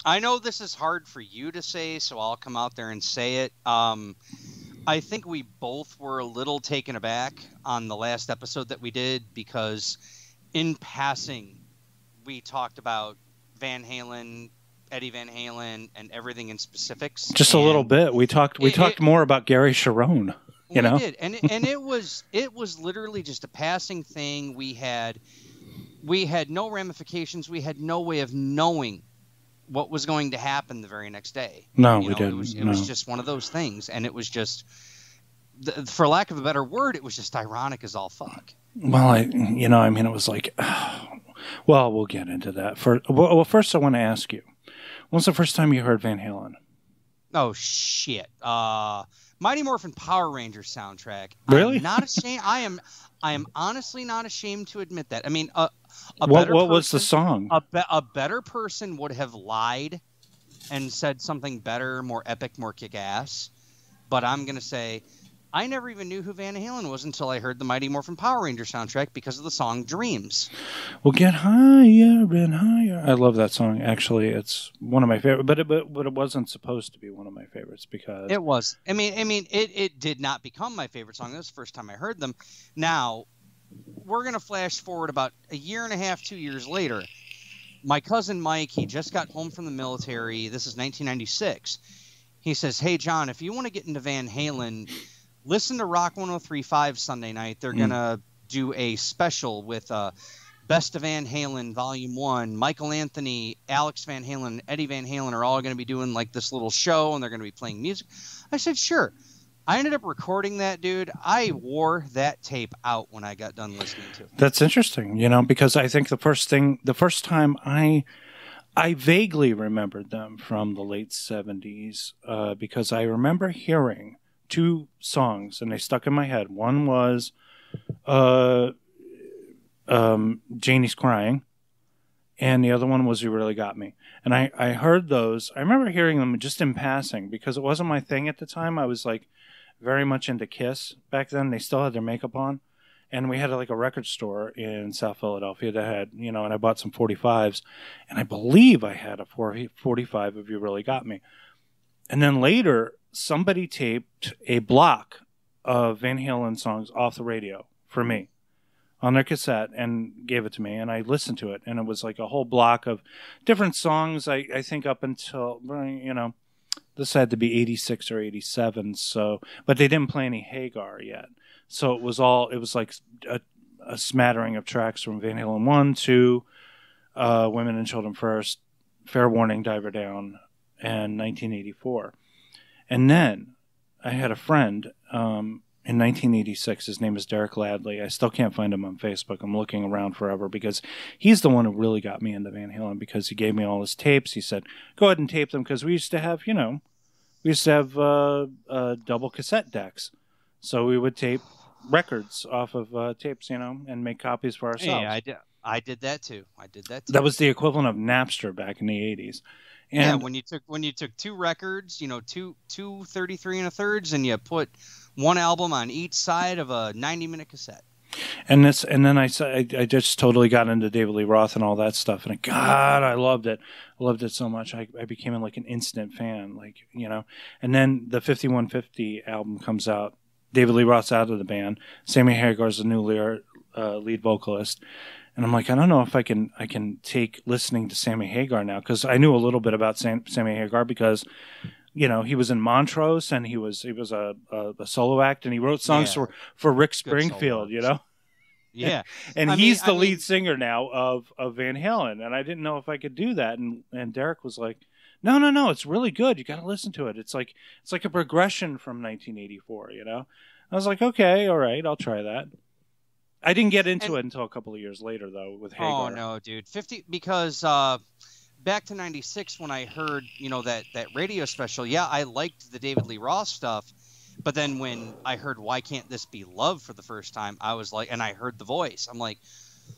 I know this is hard for you to say, so I'll come out there and say it. I think we both were a little taken aback on the last episode that we did because in passing, we talked about Van Halen, Eddie Van Halen, and everything in specifics. Just a little bit. We talked more about Gary Sharon. You know? Did, and it was literally just a passing thing. We had no ramifications. We had no way of knowing what was going to happen the very next day. No, we didn't. It was just one of those things, and it was just, for lack of a better word, it was just ironic as all fuck. Well, it was like, well, we'll get into that. First, I want to ask you, when was the first time you heard Van Halen? Oh shit! Mighty Morphin Power Rangers soundtrack. Really? I'm not ashamed. I am honestly not ashamed to admit that. I mean, what was the song? A better person would have lied and said something better, more epic, more kick-ass. But I'm going to say I never even knew who Van Halen was until I heard the Mighty Morphin Power Rangers soundtrack because of the song Dreams. Well, get higher and higher. I love that song. Actually, it's one of my favorite, but it wasn't supposed to be one of my favorites because it was. I mean, it did not become my favorite song. That was the first time I heard them. Now, we're going to flash forward about a year and a half, 2 years later. My cousin Mike, he just got home from the military. This is 1996. He says, "Hey, John, if you want to get into Van Halen, listen to Rock 103.5 Sunday night. They're going to do a special with Best of Van Halen Volume 1. Michael Anthony, Alex Van Halen, and Eddie Van Halen are all going to be doing like this little show, and they're going to be playing music." I said, sure. I ended up recording that, dude. I wore that tape out when I got done listening to it. That's interesting, because I think the first time I vaguely remembered them from the late 70s because I remember hearing two songs, and they stuck in my head. One was Janie's Crying, and the other one was You Really Got Me. And I heard those. I remember hearing them just in passing because it wasn't my thing at the time. I was like very much into Kiss back then. They still had their makeup on. And we had like a record store in South Philadelphia that had, and I bought some 45s. And I believe I had a 45 of You Really Got Me. And then later, somebody taped a block of Van Halen songs off the radio for me on their cassette and gave it to me. And I listened to it. And it was like a whole block of different songs, I think up until, this had to be 86 or 87. So, but they didn't play any Hagar yet. So it was like a smattering of tracks from Van Halen 1, 2, Women and Children First, Fair Warning, Diver Down, and 1984. And then I had a friend in 1986. His name is Derek Ladley. I still can't find him on Facebook. I'm looking around forever because he's the one who really got me into Van Halen because he gave me all his tapes. He said, go ahead and tape them because we used to have, double cassette decks. So we would tape records off of tapes, and make copies for ourselves. Yeah, I did that too. That was the equivalent of Napster back in the 80s. And when you took two records, two 33 1/3, and you put one album on each side of a 90-minute cassette. And then I just totally got into David Lee Roth and all that stuff, and God, I loved it. I loved it so much. I became like an instant fan, And then the 5150 album comes out. David Lee Roth's out of the band. Sammy Hagar's the new lead vocalist. And I'm like, I don't know if I can take listening to Sammy Hagar now, because I knew a little bit about Sammy Hagar because, he was in Montrose and he was a solo act and he wrote songs for Rick Springfield, Yeah. And he's the lead singer now of Van Halen. And I didn't know if I could do that. And Derek was like, no, it's really good. You got to listen to it. It's like a progression from 1984, I was like, okay, all right, I'll try that. I didn't get into it until a couple of years later, though, with Hagar. Oh, no, dude. Because back to 96 when I heard, that radio special, I liked the David Lee Roth stuff. But then when I heard Why Can't This Be Love for the first time, I was like, and I heard the voice. I'm like,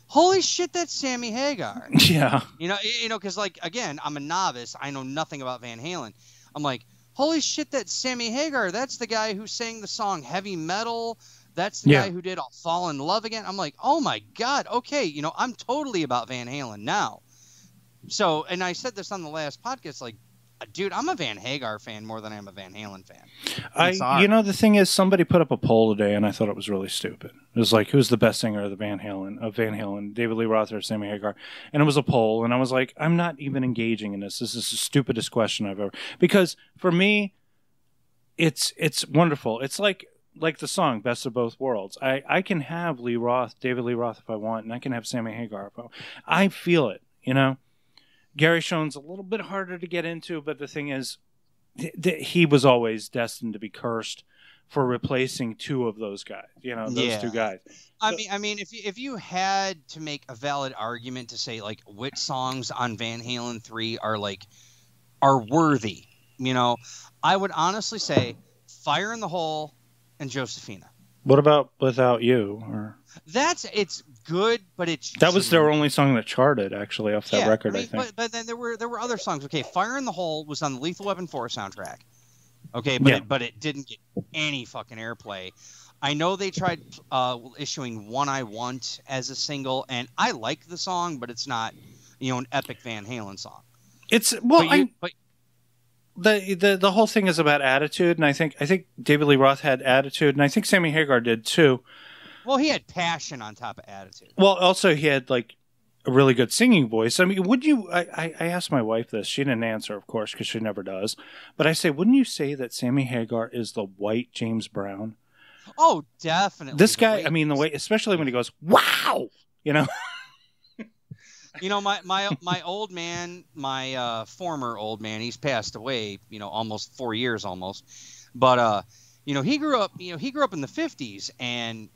holy shit, that's Sammy Hagar. Yeah. Because, again, I'm a novice. I know nothing about Van Halen. I'm like, holy shit, that's Sammy Hagar. That's the guy who sang the song Heavy Metal. That's the guy who did I'll Fall in Love Again. I'm like, oh, my God. Okay, I'm totally about Van Halen now. So, and I said this on the last podcast, like, dude, I'm a Van Hagar fan more than I am a Van Halen fan. You know, the thing is, somebody put up a poll today, and I thought it was really stupid. It was like, who's the best singer of Van Halen, David Lee Roth or Sammy Hagar? And it was a poll, and I was like, I'm not even engaging in this. This is the stupidest question I've ever. Because for me, it's wonderful. It's like the song "Best of Both Worlds." I can have David Lee Roth if I want, and I can have Sammy Hagar if I want. I feel it, you know. Gary Schoen's a little bit harder to get into, but the thing is, he was always destined to be cursed for replacing two of those guys. You know, those two guys. I mean, if you had to make a valid argument to say like which songs on Van Halen 3 are worthy, you know, I would honestly say "Fire in the Hole" and "Josephina." What about "Without You"? It's good, but that was their only song that charted actually off that record. I think. But then there were other songs. Okay, "Fire in the Hole" was on the Lethal Weapon 4 soundtrack. Okay, but it didn't get any fucking airplay. I know they tried issuing "One I Want" as a single, and I like the song, but it's not, you know, an epic Van Halen song. The whole thing is about attitude, and I think David Lee Roth had attitude, and I think Sammy Hagar did too. Well, he had passion on top of attitude. Well, also he had like a really good singing voice. I mean, would you? I asked my wife this. She didn't answer, of course, because she never does. But I say, wouldn't you say that Sammy Hagar is the white James Brown? Oh, definitely. This guy, I mean, the way, especially when he goes, "Wow," you know. You know, my old man, my former old man, he's passed away, you know, almost 4 years almost. But you know, he grew up in the 50s, and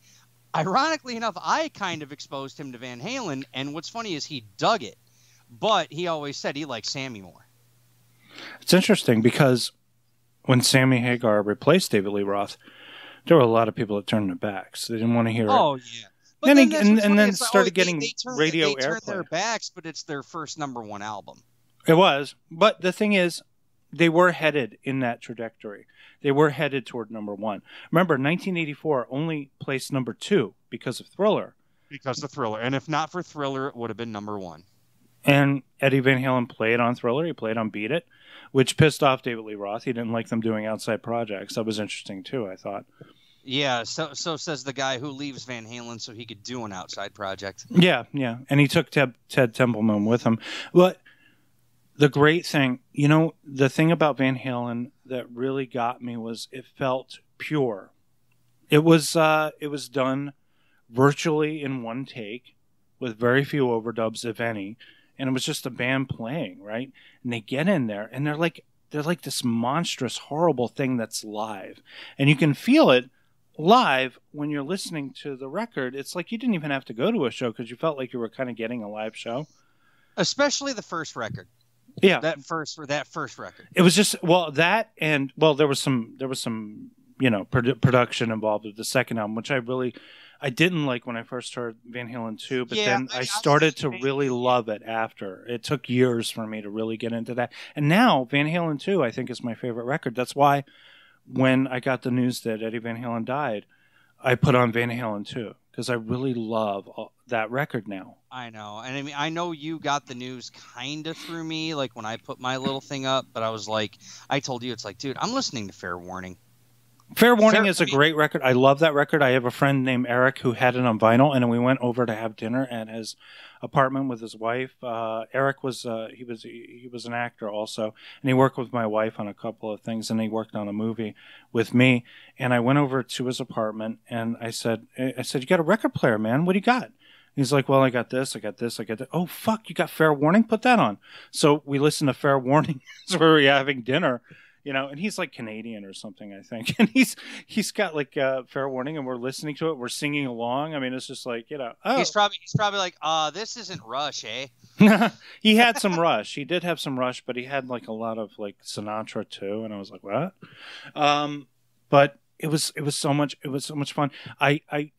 ironically enough, I kind of exposed him to Van Halen, and what's funny is he dug it, but he always said he liked Sammy more. It's interesting because when Sammy Hagar replaced David Lee Roth, there were a lot of people that turned their backs. They didn't want to hear it. Oh, yeah. But then started getting radio airplay. They turned their backs, but it's their first #1 album. It was. But the thing is, they were headed in that trajectory. They were headed toward #1. Remember, 1984 only placed #2 because of Thriller. Because of Thriller. And if not for Thriller, it would have been #1. And Eddie Van Halen played on Thriller. He played on Beat It, which pissed off David Lee Roth. He didn't like them doing outside projects. That was interesting, too, I thought. Yeah, so says the guy who leaves Van Halen so he could do an outside project. Yeah. And he took Ted Templeman with him. But the great thing, you know, the thing about Van Halen that really got me was it felt pure. It was done virtually in one take with very few overdubs, if any, and it was just a band playing, right? And they get in there and they're like this monstrous, horrible thing that's live, and you can feel it live when you're listening to the record. It's like you didn't even have to go to a show because you felt like you were kind of getting a live show. Especially the first record. Yeah, that first record. It was just there was some you know production involved with the second album, which I didn't like when I first heard Van Halen 2, but then I started to really love it after. It took years for me to really get into that, and now Van Halen 2 I think is my favorite record. That's why when I got the news that Eddie Van Halen died, I put on Van Halen 2 because I really love that record now. I know. And I mean, I know you got the news kind of through me, like when I put my little thing up, but I was like, I told you, it's like, dude, I'm listening to Fair Warning. Fair Warning is a great record. I love that record. I have a friend named Eric who had it on vinyl, and we went over to have dinner at his apartment with his wife. Eric was he was an actor also, and he worked with my wife on a couple of things, and he worked on a movie with me. And I went over to his apartment, and I said, "You got a record player, man? What do you got?" He's like, "Well, I got this, I got that." Oh, fuck, you got Fair Warning? Put that on. So we listened to Fair Warning as we were having dinner. You know, and he's like Canadian or something, I think. And he's got like Fair Warning, and we're listening to it. We're singing along. I mean, it's just like, you know. Oh. He's probably like, this isn't Rush, eh? He had some Rush. He did have some Rush, but he had like a lot of like Sinatra too. And I was like, what? But it was so much fun.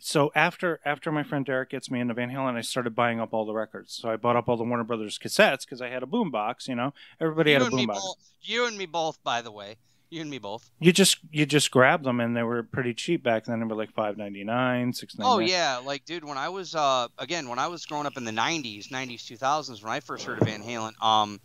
So after my friend Derek gets me into Van Halen, I started buying up all the records. So I bought up all the Warner Brothers cassettes because I had a boombox. You know, everybody had a boombox. You and me both, by the way. You and me both. You just grabbed them, and they were pretty cheap back then. They were like $5.99, $6.99. Oh yeah, like dude, when I was when I was growing up in the '90s, 2000s, when I first heard of Van Halen,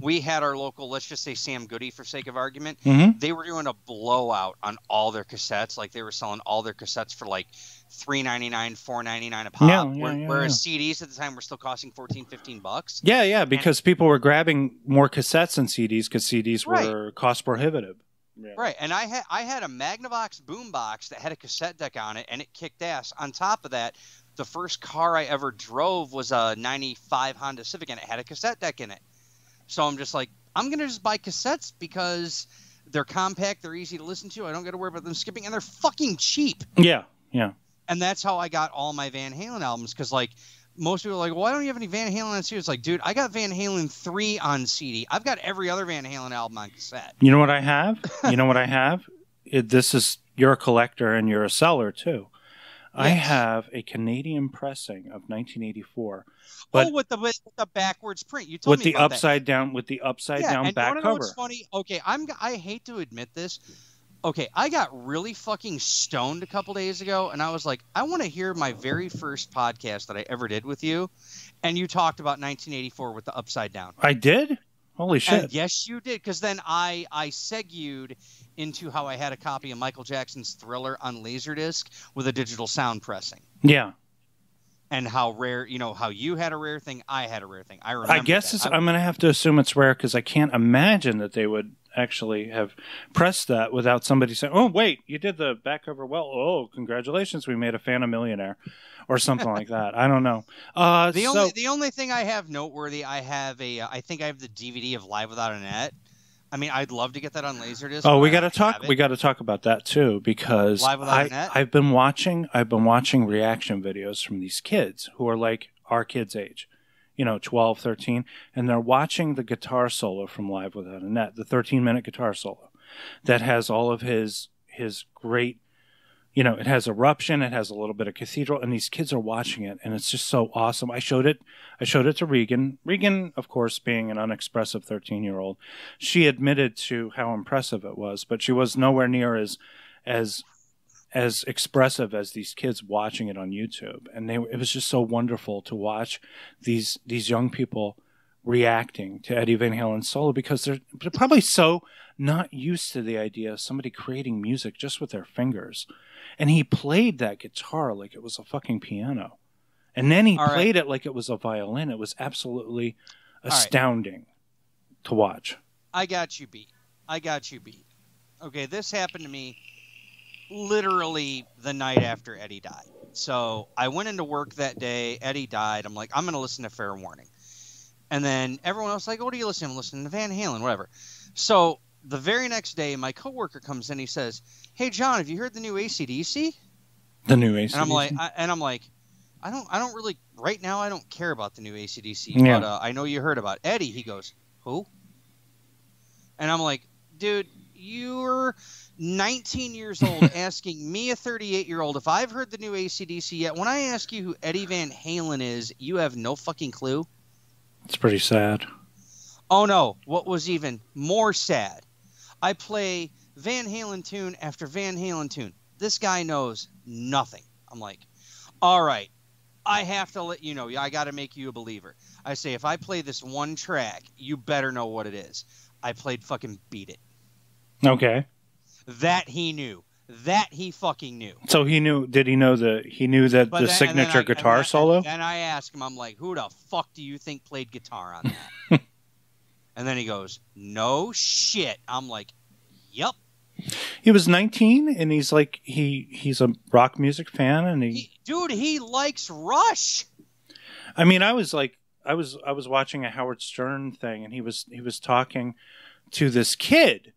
we had our local, let's just say Sam Goody for sake of argument. Mm-hmm. They were doing a blowout on all their cassettes. Like they were selling all their cassettes for like $3.99, $4.99 a pop. Whereas CDs at the time were still costing $14-15. Yeah, because people were grabbing more cassettes than CDs because CDs were cost prohibitive. Yeah. Right, and I had a Magnavox boombox that had a cassette deck on it, and it kicked ass. On top of that, the first car I ever drove was a '95 Honda Civic, and it had a cassette deck in it. So I'm just like, I'm gonna just buy cassettes because they're compact, they're easy to listen to. I don't got to worry about them skipping, and they're fucking cheap. Yeah. And that's how I got all my Van Halen albums, because like most people are like, well, why don't you have any Van Halen on CD? It's like, dude, I got Van Halen 3 on CD. I've got every other Van Halen album on cassette. You know what I have? You're a collector and you're a seller too. Yes. I have a Canadian pressing of 1984. But with the backwards print. You told me about that. With the upside down back cover. Know what's funny? Okay, I hate to admit this. Okay, I got really fucking stoned a couple days ago, and I was like, I want to hear my very first podcast that I ever did with you, and you talked about 1984 with the upside down. I did? Holy shit. And yes, you did, because then I segued into how I had a copy of Michael Jackson's Thriller on Laserdisc with a digital sound pressing. Yeah. And how rare, how you had a rare thing, I had a rare thing. I remember. I guess I'm going to have to assume it's rare because I can't imagine that they would actually have pressed that without somebody saying, "Oh, wait, you did the back cover well. Oh, congratulations, we made a fan a millionaire," or something like that. I don't know. The only thing I have noteworthy, I think I have the DVD of Live Without a Net. I mean, I'd love to get that on Laserdisc. Oh, we got to talk. We got to talk about that too, because I've been watching reaction videos from these kids who are like our kids' age, 12, 13, and they're watching the guitar solo from Live Without a Net, the 13-minute guitar solo that has all of his great. It has Eruption, it has a little bit of Cathedral, and these kids are watching it, and it's just so awesome. I showed it to Regan. Regan, of course, being an unexpressive 13-year-old, she admitted to how impressive it was, but she was nowhere near as expressive as these kids watching it on YouTube. And it was just so wonderful to watch these young people reacting to Eddie Van Halen's solo, because they're probably so not used to the idea of somebody creating music just with their fingers. And he played that guitar like it was a fucking piano. And then he played it like it was a violin. It was absolutely astounding to watch. I got you beat. Okay, this happened to me literally the night after Eddie died. So I went into work that day. Eddie died. I'm like, I'm going to listen to Fair Warning. And then everyone else like, what are you listening to? I'm listening to Van Halen, whatever. So the very next day, my coworker comes in. He says, "Hey, John, have you heard the new AC/DC?" The new AC/DC. And I'm like, I don't really right now. I don't care about the new AC/DC, yeah. But I know you heard about Eddie. He goes, "Who?" And I'm like, dude, you're 19 years old asking me, a 38-year-old, if I've heard the new AC/DC yet. When I ask you who Eddie Van Halen is, you have no fucking clue. It's pretty sad. Oh no! What was even more sad? I play Van Halen tune after Van Halen tune. This guy knows nothing. I'm like, all right, I have to let you know. I got to make you a believer. I say, if I play this one track, you better know what it is. I played fucking Beat It. Okay. That he knew. That he fucking knew. So he knew. Did he know the signature guitar solo? Then I asked him, I'm like, who the fuck do you think played guitar on that? And then he goes, no shit. I'm like, yep. He was 19, and he's like, he's a rock music fan, and he likes Rush. I mean, I was watching a Howard Stern thing, and he was talking to this kid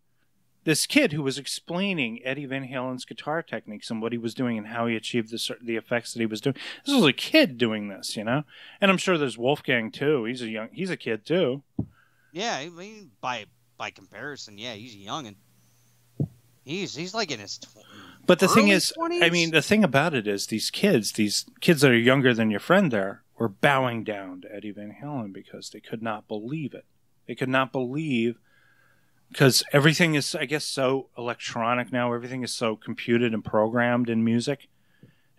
who was explaining Eddie Van Halen's guitar techniques and what he was doing and how he achieved the effects that he was doing. This was a kid doing this, And I'm sure there's Wolfgang too. He's a kid too. Yeah, I mean, by comparison, yeah, he's young, and he's like in his But the thing is, 20s? I mean, the thing about it is these kids that are younger than your friend there were bowing down to Eddie Van Halen because they could not believe it. They could not believe because everything is, I guess, so electronic now. Everything is so computed and programmed in music.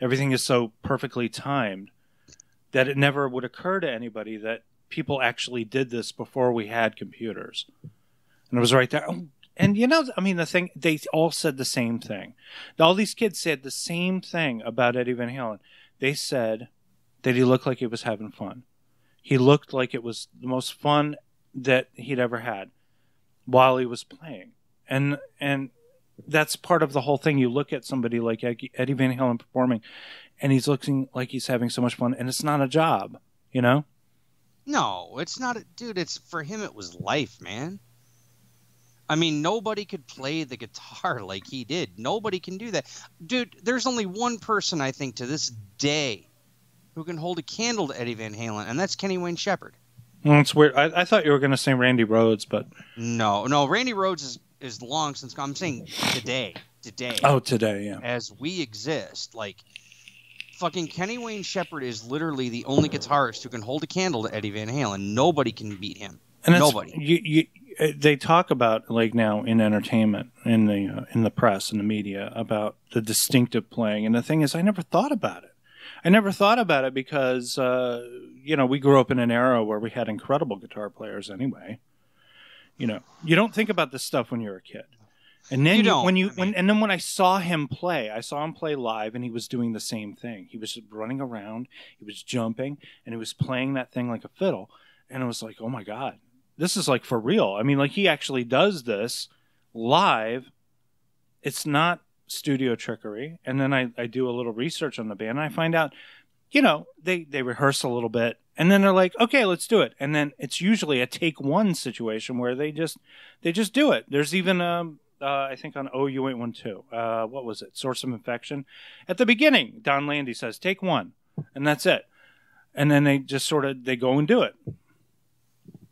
Everything is so perfectly timed that it never would occur to anybody that people actually did this before we had computers. And it was right there. And I mean, the thing, they all said the same thing. All these kids said the same thing about Eddie Van Halen. They said that he looked like he was having fun. He looked like it was the most fun that he'd ever had while he was playing. And that's part of the whole thing. You look at somebody like Eddie Van Halen performing, and he's looking like he's having so much fun, and it's not a job, No, it's not. Dude, it's for him, it was life, man. I mean, nobody could play the guitar like he did. Nobody can do that. Dude, there's only one person, I think, to this day who can hold a candle to Eddie Van Halen, and that's Kenny Wayne Shepherd. Well, it's weird. I thought you were going to say Randy Rhoads, but... No, Randy Rhoads is long since... I'm saying today. Oh, today, yeah. As we exist, like, fucking Kenny Wayne Shepherd is literally the only guitarist who can hold a candle to Eddie Van Halen. Nobody can beat him. And nobody. They talk about, like, now in entertainment, in the press, in the media, about the distinctive playing. And the thing is, I never thought about it. I never thought about it because, we grew up in an era where we had incredible guitar players anyway. You don't think about this stuff when you're a kid. And then when I saw him play live, and he was doing the same thing. He was running around, he was jumping, and he was playing that thing like a fiddle. And it was like, oh my God, this is like for real. I mean, like, he actually does this live. It's not studio trickery. And then I do a little research on the band, and I find out, they rehearse a little bit, and then they're like, okay, let's do it. And then it's usually a take one situation where they just do it. There's even I think on Oh You Ain't One Too. What was it? Source of Infection. At the beginning, Don Landy says, take one, and that's it. And then they just they go and do it.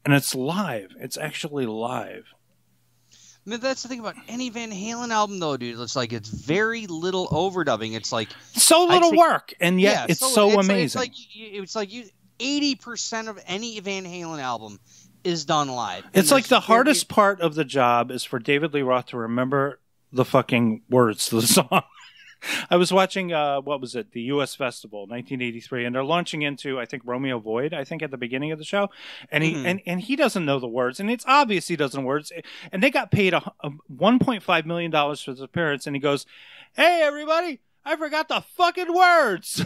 And it's live. It's actually live. I mean, that's the thing about any Van Halen album, though, dude. It's like it's very little overdubbing. It's like so little work, and yet it's so amazing. It's like 80% of any Van Halen album is done live. It's like the hardest part of the job is for David Lee Roth to remember the fucking words to the song. I was watching, what was it, the U.S. Festival, 1983, and they're launching into, I think, Romeo Void, I think, at the beginning of the show, and he and he doesn't know the words, and it's obvious he doesn't know words, and they got paid $1.5 million for his appearance, and he goes, hey, everybody, I forgot the fucking words!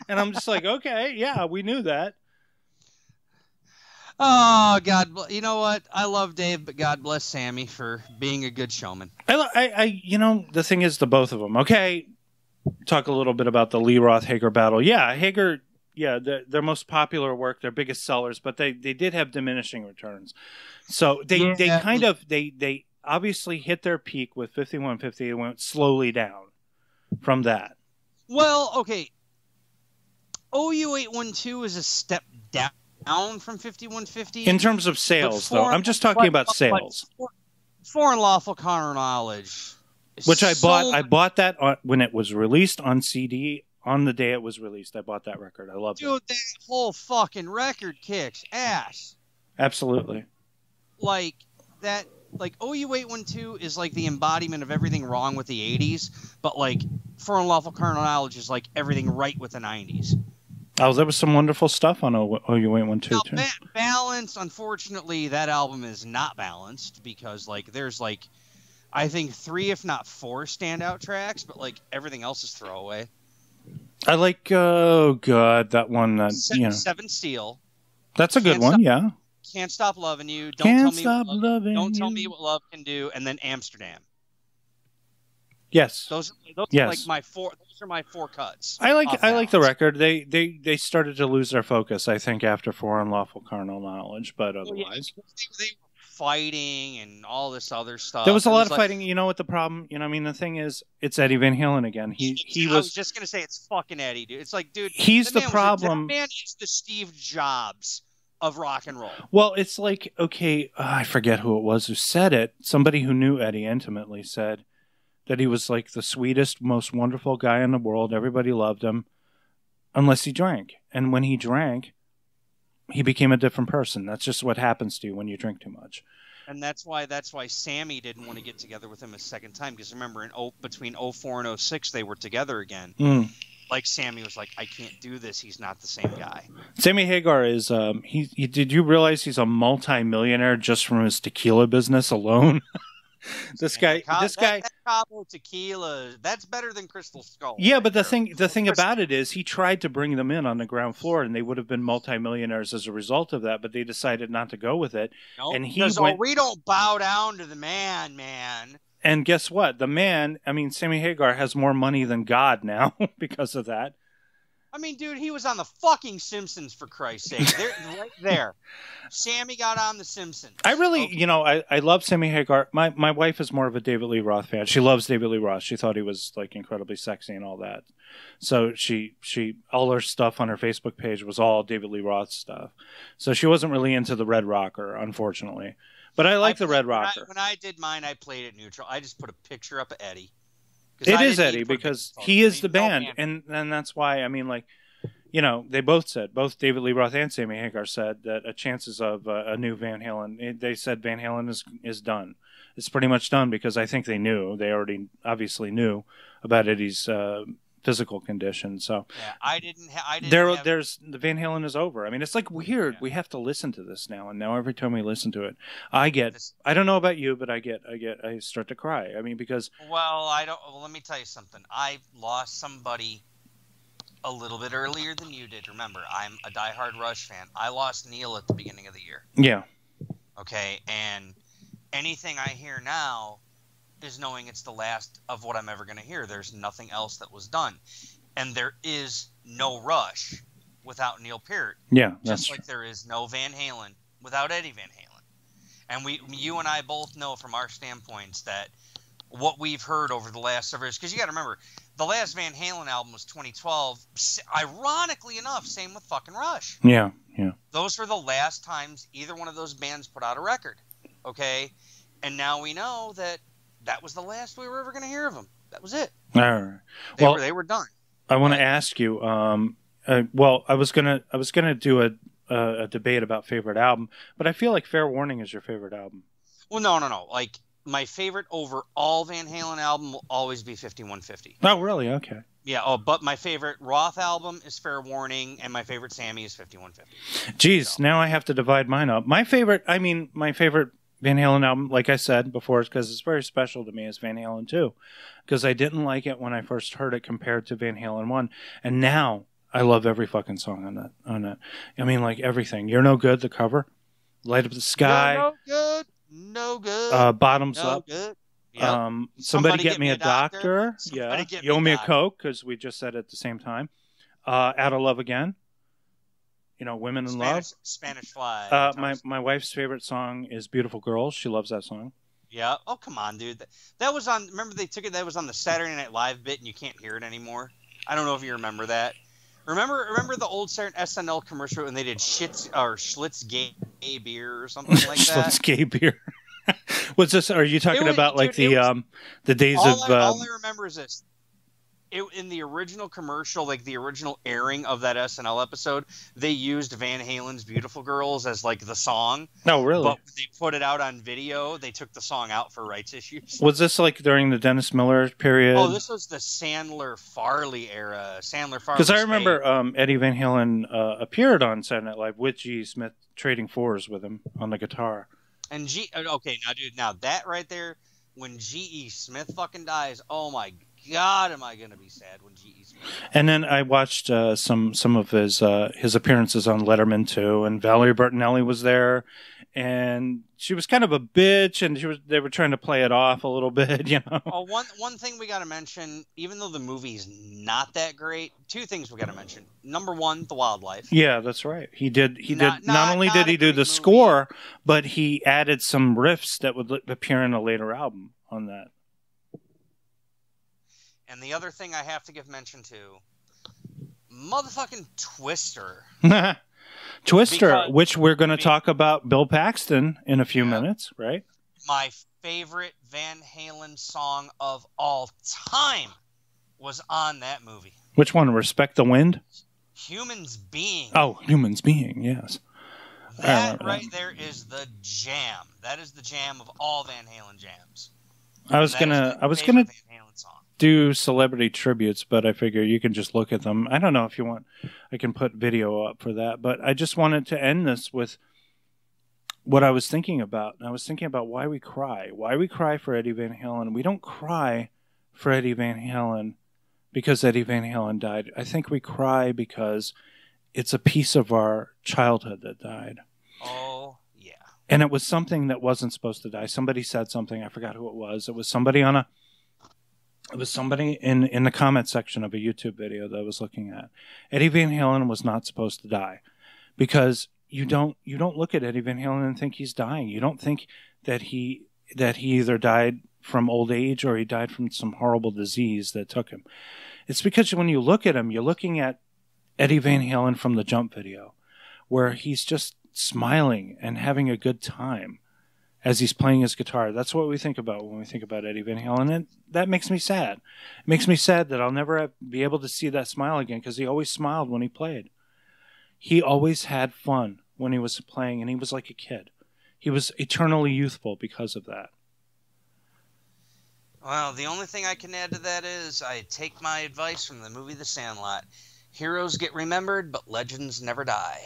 And I'm just like, okay, yeah, we knew that. Oh, God. You know what? I love Dave, but God bless Sammy for being a good showman. The thing is, the both of them. Okay, talk a little bit about the Lee Roth-Hager battle. Yeah, Hager, their most popular work, their biggest sellers, but they did have diminishing returns. So they obviously hit their peak with 5150 and went slowly down from that. Well, okay. OU812 is a step down from 5150 in terms of sales, though. I'm just talking about sales. Foreign Lawful Carnal Knowledge, which I bought that when it was released on CD. On the day it was released, I bought that record. I loved it. Dude, that whole fucking record kicks ass. Absolutely. Like that. Like OU812 is like the embodiment of everything wrong with the 80s, but like Foreign Lawful Carnal Knowledge is like everything right with the 90s. Oh, there was some wonderful stuff on OU812 too. Balanced, unfortunately, that album is not balanced because like there's like I think 3 if not 4 standout tracks, but like everything else is throwaway. I like that one Seven Steel. That's a good one, yeah. Can't Stop Loving You. Don't tell me what love can do, and then Amsterdam. Yes. Those are like my 4. Those are my 4 cuts. I like the record. They started to lose their focus, I think, after Foreign Lawful Carnal Knowledge, but otherwise they were fighting and all this other stuff. There was a lot of fighting. You know what the problem? I mean, the thing is, it's Eddie Van Halen again. I was just gonna say it's fucking Eddie, dude. It's like, dude, he's the problem. That man is the Steve Jobs of rock and roll. Well, it's like, okay, I forget who it was who said it. Somebody who knew Eddie intimately said that he was like the sweetest, most wonderful guy in the world. Everybody loved him, unless he drank. And when he drank, he became a different person. That's just what happens to you when you drink too much. And that's why Sammy didn't want to get together with him a second time, because remember between 04 and 06 they were together again. Like Sammy was like, I can't do this. He's not the same guy. Sammy Hagar is did you realize he's a multi-millionaire just from his tequila business alone? This guy. That Cabo tequila, that's better than Crystal Skull. Yeah, but the thing about it is, he tried to bring them in on the ground floor, and they would have been multimillionaires as a result of that. But they decided not to go with it. Nope, and we don't bow down to the man. And guess what? The man, Sammy Hagar has more money than God now because of that. I mean, dude, he was on the fucking Simpsons, for Christ's sake. Right there. Sammy got on the Simpsons. I really, I love Sammy Hagar. My wife is more of a David Lee Roth fan. She loves David Lee Roth. She thought he was like incredibly sexy and all that. So she all her stuff on her Facebook page was all David Lee Roth stuff. So she wasn't really into the Red Rocker, unfortunately. But I like the Red Rocker. When I did mine, I played it neutral. I just put a picture up of Eddie. It is Eddie, because he is the band, and that's why, they both David Lee Roth and Sammy Hagar said that chances of a new Van Halen, they said Van Halen is done. It's pretty much done, because I think they already obviously knew about Eddie's physical condition. So yeah, I didn't there's the Van Halen is over. It's like weird. Yeah. We have to listen to this now, and now every time we listen to it, I don't know about you, but I start to cry. Because let me tell you something. I lost somebody a little bit earlier than you did. Remember, I'm a diehard Rush fan. I lost Neil at the beginning of the year. Yeah. Okay, and anything I hear now is knowing it's the last of what I'm ever going to hear. There's nothing else that was done. And there is no Rush without Neil Peart. Yeah. Just like there is no Van Halen without Eddie Van Halen. And you and I both know from our standpoints that what we've heard over the last several years, because you got to remember, the last Van Halen album was 2012. Ironically enough, same with fucking Rush. Yeah. Those were the last times either one of those bands put out a record. Okay? And now we know that was the last we were ever going to hear of them. That was it. All right. They were done. I want to ask you. I was gonna do a debate about favorite album, but I feel like Fair Warning is your favorite album. Well, no. Like, my favorite overall Van Halen album will always be 5150. Oh, really? Okay. Yeah. Oh, but my favorite Roth album is Fair Warning, and my favorite Sammy is 5150. Jeez, now I have to divide mine up. My favorite Van Halen album, like I said before, is because it's very special to me, is Van Halen 2. Because I didn't like it when I first heard it compared to Van Halen 1. And now I love every fucking song on that. Like everything. You're No Good, the cover. Light Up the Sky. You're no good. Bottoms no Up. Good. Yep. Somebody Get Me a Doctor. Yeah. You Owe Me a Coke, because we just said it at the same time. Out of Love Again. Women in Love. Spanish Fly. My wife's favorite song is Beautiful Girls. She loves that song. Yeah. Oh, come on, dude. That was on. Remember they took it. That was on the Saturday Night Live bit, and you can't hear it anymore. I don't know if you remember that. Remember the old SNL commercial when they did Schlitz gay beer or something like that. Schlitz gay beer. What's this? Are you talking about like the days of? All I remember is this. In the original commercial, like the original airing of that SNL episode, they used Van Halen's "Beautiful Girls" as like the song. No, really? But when they put it out on video, they took the song out for rights issues. Was this like during the Dennis Miller period? Oh, this was the Sandler Farley era. Because I remember Eddie Van Halen appeared on Saturday Night Live with G. Smith, trading fours with him on the guitar. And now that right there, when G.E. Smith fucking dies, oh my God, am I gonna be sad when G.E. Smith dies. And then I watched some of his appearances on Letterman too, and Valerie Bertinelli was there, and she was kind of a bitch, and they were trying to play it off a little bit, Oh, one thing we got to mention, even though the movie's not that great, two things we got to mention. Number one, the wildlife. Yeah, that's right. He did. Not only did he do the score, but he added some riffs that would appear in a later album on that. And the other thing I have to give mention to, motherfucking Twister. Twister, which we're going to talk about Bill Paxton in a few minutes, right? My favorite Van Halen song of all time was on that movie. Which one? Respect the Wind? Humans Being. Oh, Humans Being, yes. I That remember right that. there is the jam. That is the jam of all Van Halen jams. I was And that is gonna my favorite Van Halen song. do celebrity tributes, but I figure you can just look at them. I don't know if you want, I can put video up for that, but I just wanted to end this with what I was thinking about. And I was thinking about why we cry for Eddie Van Halen. We don't cry for Eddie Van Halen because Eddie Van Halen died. I think we cry because it's a piece of our childhood that died. Oh, yeah. And it was something that wasn't supposed to die. Somebody said something. I forgot who it was. It was somebody on a. It was somebody in the comment section of a YouTube video that I was looking at. Eddie Van Halen was not supposed to die because you don't look at Eddie Van Halen and think he's dying. You don't think that he either died from old age or he died from some horrible disease that took him. It's because when you look at him, you're looking at Eddie Van Halen from the Jump video, where he's just smiling and having a good time as he's playing his guitar. That's what we think about when we think about Eddie Van Halen, and that makes me sad. It makes me sad that I'll never be able to see that smile again, because he always smiled when he played. He always had fun when he was playing, and he was like a kid. He was eternally youthful because of that. Well, the only thing I can add to that is I take my advice from the movie The Sandlot. Heroes get remembered, but legends never die.